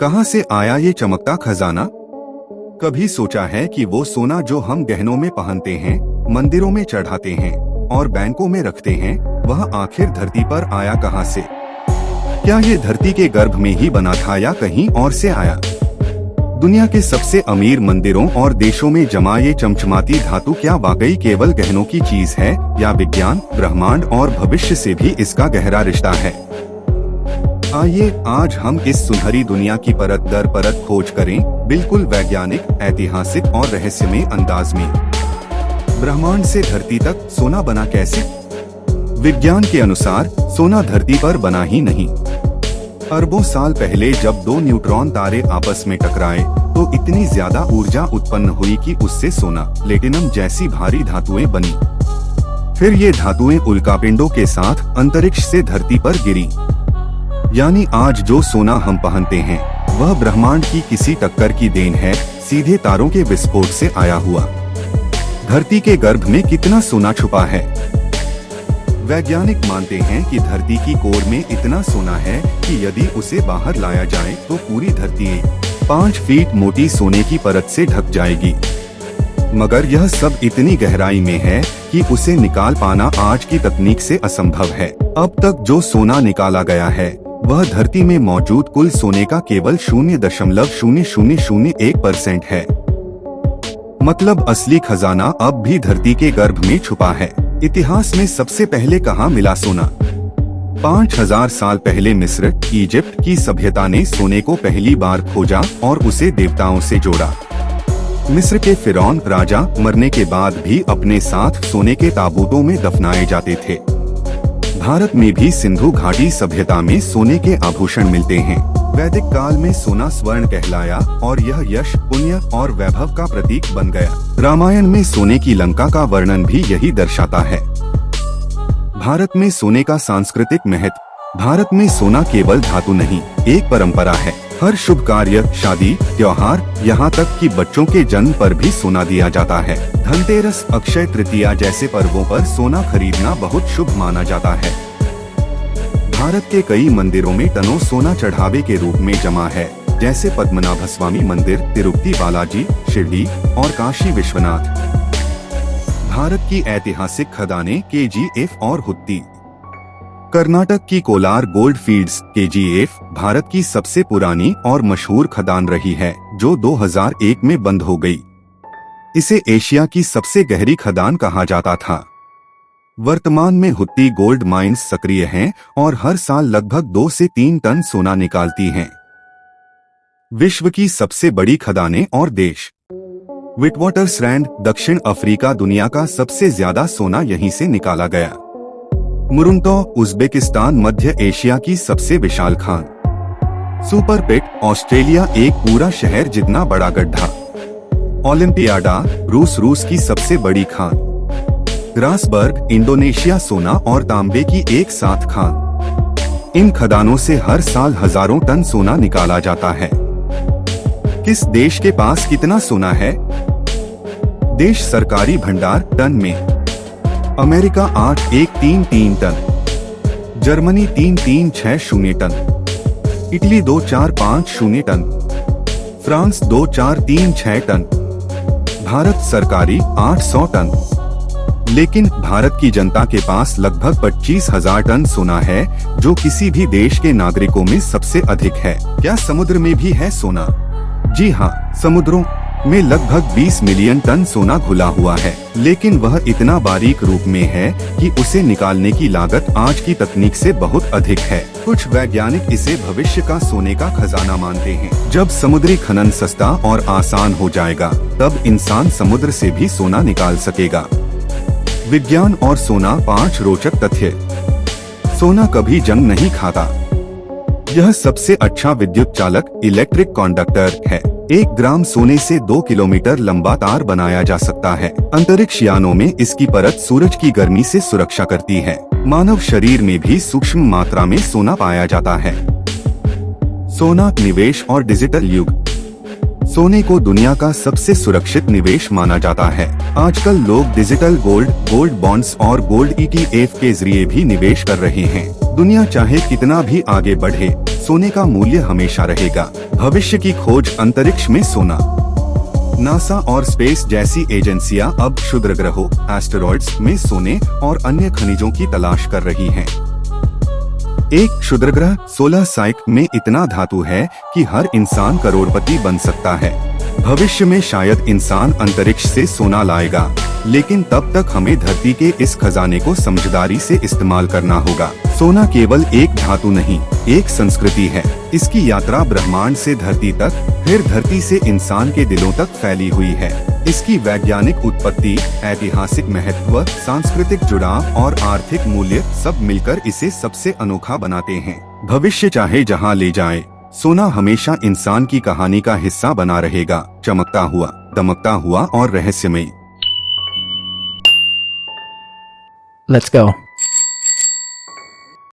कहां से आया ये चमकता खजाना? कभी सोचा है कि वो सोना जो हम गहनों में पहनते हैं, मंदिरों में चढ़ाते हैं और बैंकों में रखते हैं, वह आखिर धरती पर आया कहां से? क्या ये धरती के गर्भ में ही बना था या कहीं और से आया? दुनिया के सबसे अमीर मंदिरों और देशों में जमा ये चमचमाती धातु क्या वाकई केवल गहनों की चीज है या विज्ञान, ब्रह्मांड और भविष्य से भी इसका गहरा रिश्ता है? आइए आज हम इस सुनहरी दुनिया की परत दर परत खोज करें, बिल्कुल वैज्ञानिक, ऐतिहासिक और रहस्यमय अंदाज में। ब्रह्मांड से धरती तक सोना बना कैसे? विज्ञान के अनुसार सोना धरती पर बना ही नहीं। अरबों साल पहले जब दो न्यूट्रॉन तारे आपस में टकराए तो इतनी ज्यादा ऊर्जा उत्पन्न हुई कि उससे सोना, प्लेटिनम जैसी भारी धातुएं बनी। फिर ये धातुएं उल्कापिंडों के साथ अंतरिक्ष से धरती पर गिरी। यानी आज जो सोना हम पहनते हैं वह ब्रह्मांड की किसी टक्कर की देन है, सीधे तारों के विस्फोट से आया हुआ। धरती के गर्भ में कितना सोना छुपा है? वैज्ञानिक मानते हैं कि धरती की कोर में इतना सोना है कि यदि उसे बाहर लाया जाए तो पूरी धरती 5 फीट मोटी सोने की परत से ढक जाएगी। मगर यह सब इतनी गहराई में है कि उसे निकाल पाना आज की तकनीक से असंभव है। अब तक जो सोना निकाला गया है वह धरती में मौजूद कुल सोने का केवल 0.0001% है। मतलब असली खजाना अब भी धरती के गर्भ में छुपा है। इतिहास में सबसे पहले कहाँ मिला सोना? 5000 साल पहले मिस्र, इजिप्ट की सभ्यता ने सोने को पहली बार खोजा और उसे देवताओं से जोड़ा। मिस्र के फिरौन राजा मरने के बाद भी अपने साथ सोने के ताबूतों में दफनाए जाते थे। भारत में भी सिंधु घाटी सभ्यता में सोने के आभूषण मिलते हैं। वैदिक काल में सोना स्वर्ण कहलाया और यह यश, पुण्य और वैभव का प्रतीक बन गया। रामायण में सोने की लंका का वर्णन भी यही दर्शाता है। भारत में सोने का सांस्कृतिक महत्व। भारत में सोना केवल धातु नहीं, एक परंपरा है। हर शुभ कार्य, शादी, त्योहार, यहाँ तक कि बच्चों के जन्म पर भी सोना दिया जाता है। धनतेरस, अक्षय तृतीया जैसे पर्वों पर सोना खरीदना बहुत शुभ माना जाता है। भारत के कई मंदिरों में टनों सोना चढ़ावे के रूप में जमा है, जैसे पद्मनाभस्वामी मंदिर, तिरुपति बालाजी, शिरडी और काशी विश्वनाथ। भारत की ऐतिहासिक खदानें KGF और हुत्ती। कर्नाटक की Kolar gold fields KGF Bharat की सबसे पुरानी और मशहूर खदान रही है, जो 2001 में बंद हो गई। इसे एशिया की सबसे गहरी खदान कहा जाता था। वर्तमान में हुत्ती गोल्ड माइंस सक्रिय हैं और हर साल लगभग 2 से 3 टन सोना निकालती हैं। विश्व की सबसे बड़ी खदानें और देश। विटवाटरस्रैंड, दक्षिण अफ्रीका। दुनिया का सबसे ज्यादा सोना यहीं से निकाला गया। मुरुंतो, उज्बेकिस्तान। मध्य एशिया की सबसे विशाल खान। सुपरपेट, ऑस्ट्रेलिया। एक पूरा शहर जितना बड़ा गड्ढा। ओलंपियाडा, रूस की सबसे बड़ी खान। Grasberg, Indonesia. सोना और तांबे की एक साथ खान। इन खदानों से हर साल हजारों टन सोना निकाला जाता है। किस देश के पास कितना सोना है? देश सरकारी भंडार टन में। America 8133 tonne, Germany 3360 tonne, Italy 2450 tonne, France 2436 tonne, Bharat सरकारी 800 टन। लेकिन भारत की जनता के पास लगभग 25,000 टन सोना है, जो किसी भी देश के नागरिकों में सबसे अधिक है। क्या समुद्र में भी है सोना? जी हाँ, समुद्रों में लगभग 20 मिलियन टन सोना घुला हुआ है, लेकिन वह इतना बारीक रूप में है कि उसे निकालने की लागत आज की तकनीक से बहुत अधिक है। कुछ वैज्ञानिक इसे भविष्य का सोने का खजाना मानते हैं। जब समुद्री खनन सस्ता और आसान हो जाएगा, तब इंसान समुद्र से भी सोना निकाल सकेगा। विज्ञान और सोना। 5 रोचक तथ्य। सोना कभी जंग नहीं खाता। यह सबसे अच्छा विद्युत चालक, इलेक्ट्रिक कंडक्टर है। 1 ग्राम सोने से 2 किलोमीटर लंबा तार बनाया जा सकता है। अंतरिक्ष यानों में इसकी परत सूरज की गर्मी से सुरक्षा करती है। मानव शरीर में भी सूक्ष्म मात्रा में सोना पाया जाता है। सोना, निवेश और डिजिटल युग। सोने को दुनिया का सबसे सुरक्षित निवेश माना जाता है। आजकल लोग डिजिटल गोल्ड बॉन्ड्स और गोल्ड ETF के जरिए भी निवेश कर रहे हैं। दुनिया चाहे कितना भी आगे बढ़े, सोने का मूल्य हमेशा रहेगा। भविष्य की खोज अंतरिक्ष में सोना। नासा और स्पेस जैसी एजेंसियां अब क्षुद्र ग्रहों, एस्टेरॉइड्स में सोने और अन्य खनिजों की तलाश कर रही हैं। एक क्षुद्र ग्रह 16 साइक में इतना धातु है कि हर इंसान करोड़पति बन सकता है। भविष्य में शायद इंसान अंतरिक्ष से सोना लाएगा, लेकिन तब तक हमें धरती के इस खजाने को समझदारी से इस्तेमाल करना होगा। सोना केवल एक धातु नहीं, एक संस्कृति है। इसकी यात्रा ब्रह्मांड से धरती तक, फिर धरती से इंसान के दिलों तक फैली हुई है। इसकी वैज्ञानिक उत्पत्ति, ऐतिहासिक महत्व, सांस्कृतिक जुड़ाव और आर्थिक मूल्य सब मिलकर इसे सबसे अनोखा बनाते हैं। भविष्य चाहे जहां ले जाए, सोना हमेशा इंसान की कहानी का हिस्सा बना रहेगा, चमकता हुआ, दमकता हुआ और रहस्यमयी। Let's go.